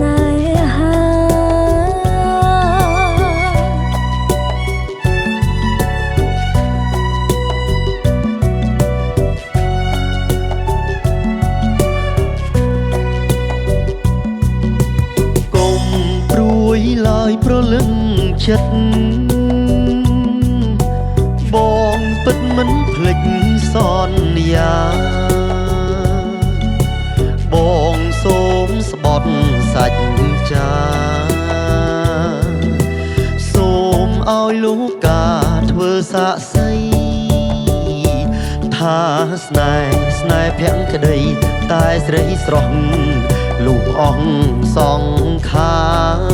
នេហាកុំព្រួយឡើយព្រលឹងចិត្តបងពិតមិនភ្លេចសន្យាបងសូមស្បត់សាច់ចាសូមឲ្យលោកកាធ្វើសាក្សីថាស្នេហ៍ភក្តីតែស្រីស្រស់លុះអស់សង្ខារ